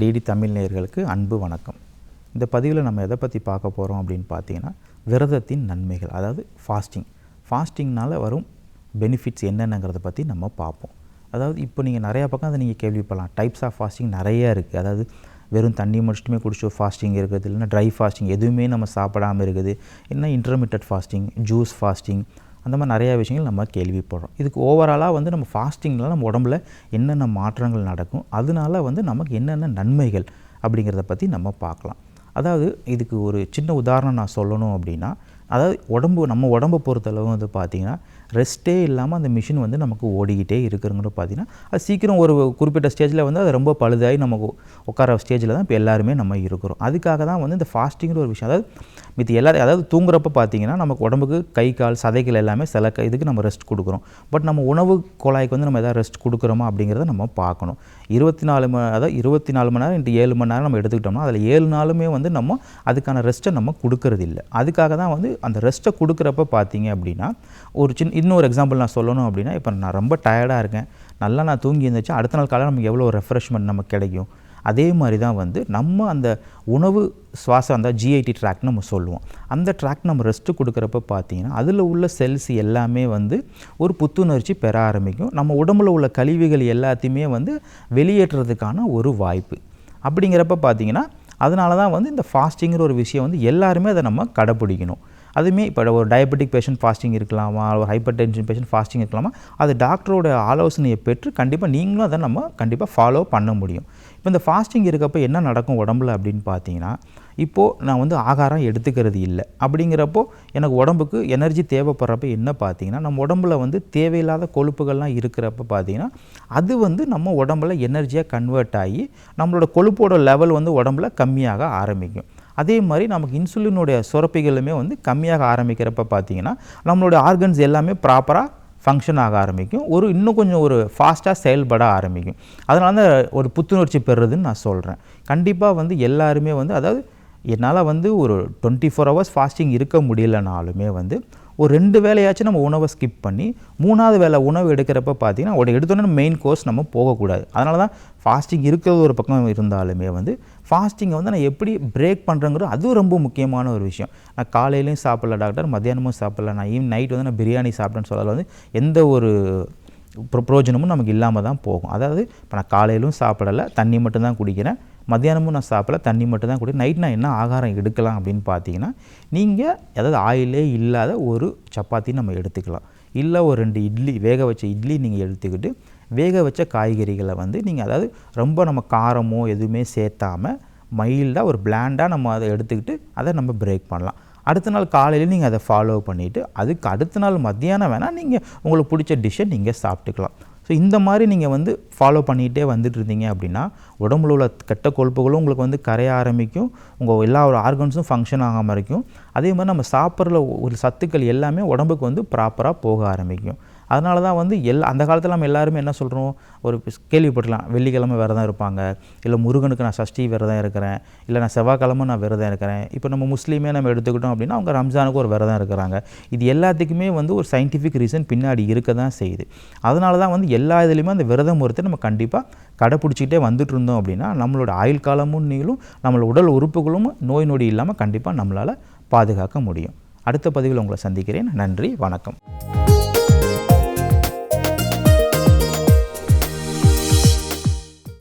DD Tamil நேயர்களுக்கு அன்பு வணக்கம். இந்த பதிவில் நம்ம எதை பற்றி பார்க்க போகிறோம் அப்படின்னு பார்த்தீங்கன்னா, விரதத்தின் நன்மைகள், அதாவது ஃபாஸ்டிங்னால் வரும் பெனிஃபிட்ஸ் என்னென்னங்கிறத பற்றி நம்ம பார்ப்போம். அதாவது இப்போ நீங்கள் நிறையா பக்கம் அதை நீங்கள் கேள்விப்படலாம். டைப்ஸ் ஆஃப் ஃபாஸ்டிங் நிறையா இருக்குது. அதாவது வெறும் தண்ணி முடிச்சுட்டுமே குடிச்சு ஃபாஸ்டிங் இருக்குது, இல்லைன்னா ட்ரை ஃபாஸ்டிங் எதுவுமே நம்ம சாப்பிடாமல் இருக்குது, இல்லைன்னா இன்டர்மிட்டட் ஃபாஸ்டிங், ஜூஸ் ஃபாஸ்டிங், அந்த மாதிரி நிறையா விஷயங்கள் நம்ம கேள்விப்படுறோம். இதுக்கு ஓவராலாக வந்து நம்ம ஃபாஸ்டிங்னால் நம்ம உடம்புல என்னென்ன மாற்றங்கள் நடக்கும், அதனால வந்து நமக்கு என்னென்ன நன்மைகள் அப்படிங்கிறத பற்றி நம்ம பார்க்கலாம். அதாவது இதுக்கு ஒரு சின்ன உதாரணம் நான் சொல்லணும் அப்படின்னா, அதாவது நம்ம உடம்பை பொறுத்தளவு வந்து பார்த்திங்கன்னா ரெஸ்ட்டே இல்லாமல் அந்த மிஷின் வந்து நமக்கு ஓடிக்கிட்டே இருக்குங்கிறது பார்த்திங்கன்னா, அது சீக்கிரம் ஒரு குறிப்பிட்ட ஸ்டேஜில் வந்து அது ரொம்ப பழுதாகி நமக்கு உட்கார ஸ்டேஜில் தான் இப்போ எல்லாருமே நம்ம இருக்கிறோம். அதுக்காக தான் வந்து இந்த ஃபாஸ்டிங்கிற ஒரு விஷயம், அதாவது தூங்குறப்ப பார்த்திங்கன்னா நமக்கு உடம்புக்கு கை கால் சதைகள் எல்லாமே சில இதுக்கு நம்ம ரெஸ்ட் கொடுக்குறோம். பட் நம்ம உணவு குழாய்க்கு வந்து நம்ம எதாவது ரெஸ்ட் கொடுக்குறோமா அப்படிங்கிறத நம்ம பார்க்கணும். 24 மணி நேரம் இன்ட்டு 7 மணி நேரம் நம்ம எடுத்துக்கிட்டோம்னா அதில் 7 நாளுமே வந்து நம்ம அதுக்கான ரெஸ்ட்டை நம்ம கொடுக்கறது இல்லை. அதுக்காக தான் வந்து அந்த ரெஸ்ட்டை கொடுக்குறப்ப பார்த்திங்க அப்படின்னா, இன்னொரு எக்ஸாம்பிள் நான் சொல்லணும் அப்படின்னா, இப்போ நான் ரொம்ப டயர்டாக இருக்கேன், நல்லா நான் தூங்கி இருந்துச்சு, அடுத்த நாள் காலையில் நமக்கு எவ்வளோ ரெஃப்ரெஷ்மெண்ட் நமக்கு கிடைக்கும். அதே மாதிரி தான் வந்து நம்ம அந்த உணவு சுவாசம் அந்த ஜிஐடி ட்ராக்னு நம்ம சொல்லுவோம். அந்த ட்ராக் நம்ம ரெஸ்ட்டு கொடுக்குறப்ப பார்த்திங்கன்னா அதில் உள்ள செல்ஸ் எல்லாமே வந்து ஒரு புத்துணர்ச்சி பெற ஆரம்பிக்கும். நம்ம உடம்புல உள்ள கழிவுகள் எல்லாத்தையுமே வந்து வெளியேற்றுறதுக்கான ஒரு வாய்ப்பு. அப்படிங்கிறப்ப பார்த்திங்கன்னா அதனால தான் வந்து இந்த ஃபாஸ்டிங்கிற ஒரு விஷயம் வந்து எல்லாருமே அதை நம்ம கடைப்பிடிக்கணும். அதுவுமே இப்போ ஒரு டயபெட்டிக் பேஷண்ட் ஃபாஸ்டிங் இருக்கலாமா, ஒரு ஹைப்பர் டென்ஷன் பேஷண்ட் ஃபாஸ்டிங் இருக்கலாமா, அது டாக்டரோட ஆலோசனையை பெற்று கண்டிப்பாக நீங்களும் அதை நம்ம கண்டிப்பாக ஃபாலோ பண்ண முடியும். இப்போ இந்த ஃபாஸ்டிங் இருக்கப்போ என்ன நடக்கும் உடம்புல அப்படின்னு பார்த்தீங்கன்னா, இப்போது நான் வந்து ஆகாரம் எடுத்துக்கிறது இல்லை அப்படிங்கிறப்போ எனக்கு உடம்புக்கு எனர்ஜி தேவைப்படுறப்ப என்ன பார்த்தீங்கன்னா, நம்ம உடம்புல வந்து தேவையில்லாத கொழுப்புகள்லாம் இருக்கிறப்ப பார்த்தீங்கன்னா அது வந்து நம்ம உடம்புல எனர்ஜியாக கன்வெர்ட் ஆகி நம்மளோட கொழுப்போட லெவல் வந்து உடம்புல கம்மியாக ஆரம்பிக்கும். அதே மாதிரி நமக்கு இன்சுலினுடைய சுரப்பிகளுமே வந்து கம்மியாக ஆரம்பிக்கிறப்ப பார்த்திங்கன்னா நம்மளுடைய ஆர்கன்ஸ் எல்லாமே ப்ராப்பராக ஃபங்க்ஷன் ஆக ஆரம்பிக்கும், இன்னும் கொஞ்சம் ஒரு ஃபாஸ்ட்டாக செயல்பட ஆரம்பிக்கும். அதனால தான் ஒரு புத்துணர்ச்சி பெறுறதுன்னு நான் சொல்கிறேன். கண்டிப்பாக வந்து எல்லாருமே வந்து, அதாவது என்னால் வந்து ஒரு 24 ஹவர்ஸ் ஃபாஸ்டிங் இருக்க முடியலனாலுமே வந்து ஒரு 2 வேளையாச்சும் நம்ம உணவை ஸ்கிப் பண்ணி 3வது வேளை உணவு எடுக்கிறப்ப பார்த்திங்கன்னா எடுத்தோன்னே மெயின் கோர்ஸ் நம்ம போகக்கூடாது. அதனால தான் ஃபாஸ்டிங் இருக்கிறது ஒரு பக்கம் இருந்தாலுமே வந்து ஃபாஸ்டிங்கை வந்து நான் எப்படி பிரேக் பண்ணுறேங்கிறது அதுவும் ரொம்ப முக்கியமான ஒரு விஷயம். நான் காலையிலையும் சாப்பிடல டாக்டர், மத்தியானமும் சாப்பிடல, நான் நைட் வந்து நான் பிரியாணி சாப்பிட்டேன்னு சொல்லல வந்து எந்த ஒரு பிரயோஜனமும் நமக்கு இல்லாமல் தான் போகும். அதாவது இப்போ நான் காலையிலும் சாப்பிடலை, தண்ணி மட்டும்தான் குடிக்கிறேன், மத்தியானமும் நான் சாப்பிடல, தண்ணி மட்டும் தான் குடிக்கிறேன், நைட் நான் என்ன ஆகாரம் எடுக்கலாம் அப்படின்னு பார்த்தீங்கன்னா, நீங்கள் அதாவது ஆயிலே இல்லாத ஒரு சப்பாத்தி நம்ம எடுத்துக்கலாம், இல்லை ஒரு 2 இட்லி, வேக வச்ச இட்லி நீங்கள் எடுத்துக்கிட்டு வேக வச்ச காய்கறிகளை வந்து நீங்கள் அதாவது ரொம்ப நம்ம காரமோ எதுவுமே சேர்த்தாமல் மைல்டாக ஒரு பிளாண்டாக நம்ம அதை எடுத்துக்கிட்டு அதை நம்ம பிரேக் பண்ணலாம். அடுத்த நாள் காலையில் நீங்கள் அதை ஃபாலோ பண்ணிவிட்டு அதுக்கு அடுத்த நாள் மத்தியானம் வேணால் நீங்கள் உங்களுக்கு பிடிச்ச டிஷ்ஷை நீங்கள் சாப்பிட்டுக்கலாம். ஸோ இந்த மாதிரி நீங்கள் வந்து ஃபாலோ பண்ணிகிட்டே வந்துட்டு இருந்தீங்க அப்படின்னா உடம்புல உள்ள கெட்ட கொழுப்புகளும் உங்களுக்கு வந்து கரைய ஆரம்பிக்கும், உங்கள் எல்லா ஒரு ஆர்கன்ஸும் ஃபங்க்ஷன் ஆகாமல் இருக்கும். அதே மாதிரி நம்ம சாப்பிட்ற ஒரு சத்துக்கள் எல்லாமே உடம்புக்கு வந்து ப்ராப்பராக போக ஆரம்பிக்கும். அதனால தான் வந்து அந்த காலத்தில் நம்ம எல்லாருமே என்ன சொல்கிறோம், ஒரு கேள்விப்பட்டலாம், வெள்ளிக்கிழமை விரதம் இருப்பாங்க, இல்லை முருகனுக்கு நான் சஷ்டி விரதம் இருக்கிறேன், இல்லை நான் செவ்வாய்க்கிழமை நான் விரதம் இருக்கிறேன். இப்போ நம்ம முஸ்லீமே நம்ம எடுத்துக்கிட்டோம் அப்படின்னா அவங்க ரம்ஜானுக்கு ஒரு விரதம் இருக்கிறாங்க. இது எல்லாத்துக்குமே வந்து ஒரு சயின்டிஃபிக் ரீசன் பின்னாடி இருக்க தான் செய்யுது. அதனால தான் வந்து எல்லா இதுலேயுமே அந்த விரதம் ஒருத்தர் நம்ம கண்டிப்பாக கடைப்பிடிச்சிக்கிட்டே வந்துட்டு இருந்தோம் அப்படின்னா நம்மளோட ஆயுள் காலமும் நீளும், நம்மளோட உடல் உறுப்புகளும் நோய் நொடி இல்லாமல் கண்டிப்பாக நம்மளால் பாதுகாக்க முடியும். அடுத்த பதிவில் உங்களை சந்திக்கிறேன். நன்றி, வணக்கம்.